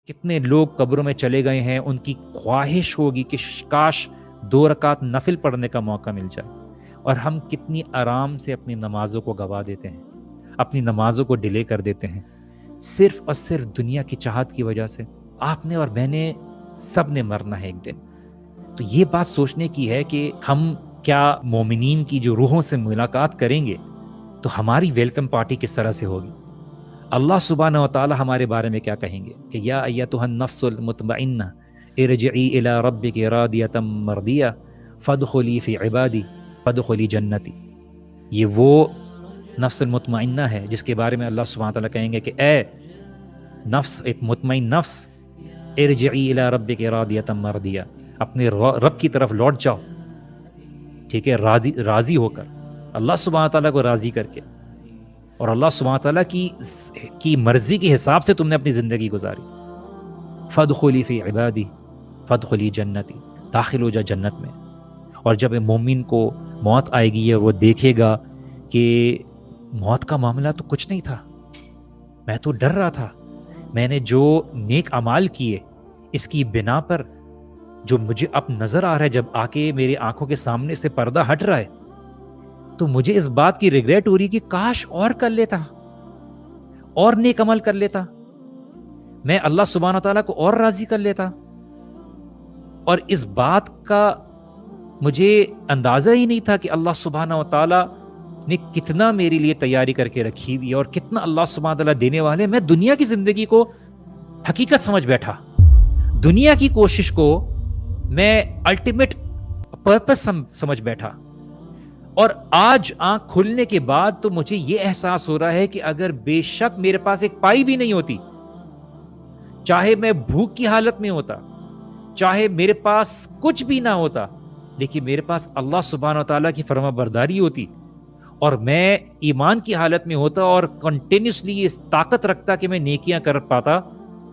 کتنے لوگ قبروں میں چلے گئے ہیں، ان کی خواہش ہوگی کہ کاش 2 رکعت نفل پڑھنے کا موقع مل جائے، اور ہم کتنی آرام سے اپنی نمازوں کو گوا دیتے ہیں، اپنی نمازوں کو ڈیلے کر دیتے ہیں، صرف اور صرف دنیا کی چاہت کی وجہ سے۔ آپ نے اور میں نے، سب نے مرنا ہے ایک دن۔ تو یہ بات سوچنے کی ہے کہ ہم کیا مومنین کی جو روحوں سے ملاقات کریں گے تو ہماری ویلکم پارٹی کس طرح سے ہوگی؟ اللہ سبحانہ و تعالی ہمارے بارے میں کیا کہیں گے کہ یا ایتھا النفس المطمئنہ ارجعی الی ربک راضیۃ مرضیہ فادخلی فی عبادی فادخلی جنتی۔ یہ وہ نفس المطمئنہ ہے جس کے بارے میں اللہ سبحانہ تعالیٰ کہیں گے کہ اے نفس، ایک مطمئن نفس، ارجعی الی ربک راضیۃ مرضیہ، اپنے رب کی طرف لوٹ جاؤ، ٹھیک ہے، راضی ہو کر، اللہ سبحانہ تعالیٰ کو راضی کر کے، اور اللہ سبحانہ تعالیٰ کی مرضی کے حساب سے تم نے اپنی زندگی گزاری۔ فادخلی فی عبادی فادخلی جنتی، داخل ہو جا جنت میں۔ اور جب مومن کو موت آئے گی وہ دیکھے گا کہ موت کا معاملہ تو کچھ نہیں تھا، میں تو ڈر رہا تھا، میں نے جو نیک اعمال کیے اس کی بنا پر جو مجھے اب نظر آ رہا ہے، جب آ کے میری آنکھوں کے سامنے سے پردہ ہٹ رہا ہے، تو مجھے اس بات کی ریگریٹ ہو رہی کہ کاش اور کر لیتا، اور نیک عمل کر لیتا، میں اللہ سبحانہ تعالیٰ کو اور راضی کر لیتا۔ اور اس بات کا مجھے اندازہ ہی نہیں تھا کہ اللہ سبحانہ و تعالیٰ نے کتنا میرے لیے تیاری کر کے رکھی ہوئی، اور کتنا اللہ سبحانہ تعالیٰ دینے والے۔ میں دنیا کی زندگی کو حقیقت سمجھ بیٹھا، دنیا کی کوشش کو میں الٹیمیٹ پرپس سمجھ بیٹھا، اور آج آنکھ کھلنے کے بعد تو مجھے یہ احساس ہو رہا ہے کہ اگر بے شک میرے پاس ایک پائی بھی نہیں ہوتی، چاہے میں بھوک کی حالت میں ہوتا، چاہے میرے پاس کچھ بھی نہ ہوتا، لیکن میرے پاس اللہ سبحانہ وتعالیٰ کی فرما برداری ہوتی، اور میں ایمان کی حالت میں ہوتا اور کنٹینیوسلی اس طاقت رکھتا کہ میں نیکیاں کر پاتا،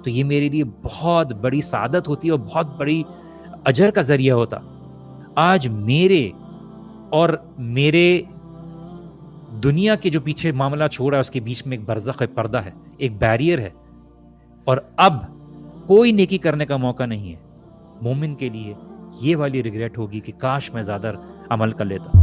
تو یہ میرے لیے بہت بڑی سعادت ہوتی اور بہت بڑی اجر کا ذریعہ ہوتا۔ آج میرے اور میرے دنیا کے جو پیچھے معاملہ چھوڑا ہے، اس کے بیچ میں ایک برزخ ہے، پردہ ہے، ایک بیریئر ہے، اور اب کوئی نیکی کرنے کا موقع نہیں ہے۔ مومن کے لیے یہ والی ریگریٹ ہوگی کہ کاش میں زیادہ عمل کر لیتا۔